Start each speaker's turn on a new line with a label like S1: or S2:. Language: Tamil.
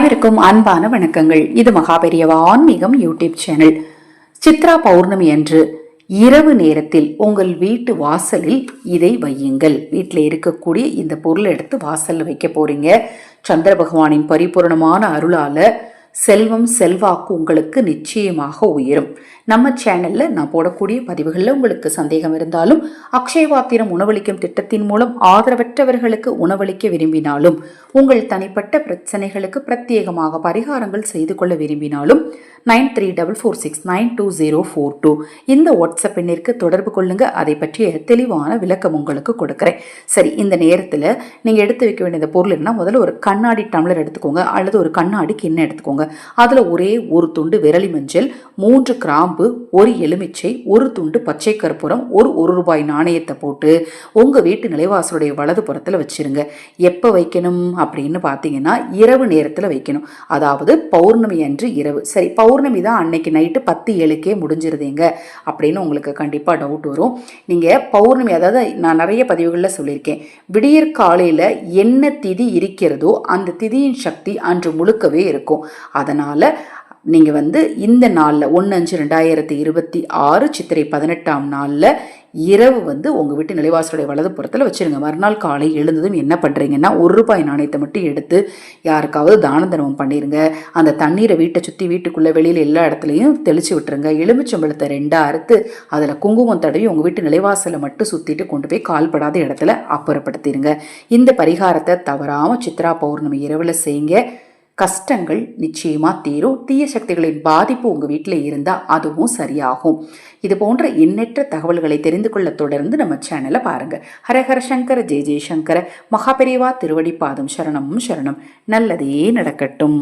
S1: அனைவருக்கும் அன்பான வணக்கங்கள். இது மகாபெரியவா ஆன்மீகம் யூடியூப் சேனல். சித்ரா பௌர்ணமி அன்று இரவு நேரத்தில் உங்கள் வீட்டு வாசலில் இதை வையுங்கள். வீட்டில் இருக்கக்கூடிய இந்த பொருளை எடுத்து வாசல்ல வைக்க போறீங்க. சந்திர பகவானின் பரிபூர்ணமான அருளால செல்வம் செல்வாக்கு உங்களுக்கு நிச்சயமாக உயரும். நம்ம சேனல்ல நான் போடக்கூடிய பதிவுகளில் உங்களுக்கு சந்தேகம் இருந்தாலும், அக்ஷயபாத்திரம் உணவளிக்கும் திட்டத்தின் மூலம் ஆதரவற்றவர்களுக்கு உணவளிக்க விரும்பினாலும், உங்கள் தனிப்பட்ட பிரச்சனைகளுக்கு பிரத்யேகமாக பரிகாரங்கள் செய்து கொள்ள விரும்பினாலும் 9344692042 இந்த வாட்ஸ்அப் எண்ணிற்கு தொடர்பு கொள்ளுங்க. அதை பற்றிய தெளிவான விளக்கம் உங்களுக்கு கொடுக்குறேன். சரி, இந்த நேரத்தில் நீங்கள் எடுத்து வைக்க வேண்டிய பொருள் என்ன? முதல்ல ஒரு கண்ணாடி டம்ளர் எடுத்துக்கோங்க, அல்லது ஒரு கண்ணாடி கிண்ணம் எடுத்துக்கோங்க. அதில் ஒரே ஒரு துண்டு விரலி மஞ்சள், 3 கிராம்பு, ஒரு எலுமிச்சை, ஒரு துண்டு பச்சை கற்பூரம், ஒரு ரூபாய் நாணயத்தை போட்டு உங்கள் வீட்டு நிலைவாசலுடைய வலது புறத்தில் வச்சிருங்க. எப்போ வைக்கணும் அப்படின்னு பார்த்தீங்கன்னா, இரவு நேரத்தில் வைக்கணும். அதாவது பௌர்ணமி அன்று இரவு. சரி, பௌர்ணமி தான் அன்னைக்கு நைட்டு 10:07 முடிஞ்சிருதுங்க அப்படின்னு உங்களுக்கு கண்டிப்பாக டவுட் வரும். நீங்கள் பௌர்ணமி, அதாவது நான் நிறைய பதிவுகளில் சொல்லியிருக்கேன், விடியற் காலையில் என்ன திதி இருக்கிறதோ அந்த திதியின் சக்தி அன்று முழுக்கவே இருக்கும். அதனால் நீங்கள் இந்த நாளில் 1/5/2026 சித்திரை 18ஆம் நாளில் இரவு உங்கள் வீட்டு நிலைவாசலுடைய வலது புறத்தில் வச்சுருங்க. மறுநாள் காலை எழுந்ததும் என்ன பண்ணுறீங்கன்னா, ₹1 நாணயத்தை மட்டும் எடுத்து யாருக்காவது தான தர்மம் பண்ணிடுங்க. அந்த தண்ணீரை வீட்டை சுற்றி, வீட்டுக்குள்ளே, வெளியில் எல்லா இடத்துலையும் தெளித்து விட்டுருங்க. எலுமிச்சம்பழத்தை 2 அறுத்து அதில் குங்குமம் தடவி உங்கள் வீட்டு நிலைவாசலை மட்டும் சுற்றிட்டு கொண்டு போய் கால்படாத இடத்துல அப்புறப்படுத்திடுங்க. இந்த பரிகாரத்தை தவறாமல் சித்ரா பௌர்ணமி இரவில் செய்யுங்க. கஷ்டங்கள் நிச்சயமா தீரும். தீய சக்திகளின் பாதிப்பு உங்க வீட்டில் இருந்தால் அதுவும் சரியாகும். இது போன்ற எண்ணற்ற தகவல்களை தெரிந்து கொள்ள தொடர்ந்து நம்ம சேனலை பாருங்க. ஹரஹர சங்கர, ஜெய ஜெயசங்கர. மகாபெரிவா திருவடி பாதம் சரணம் சரணம். நல்லதே நடக்கட்டும்.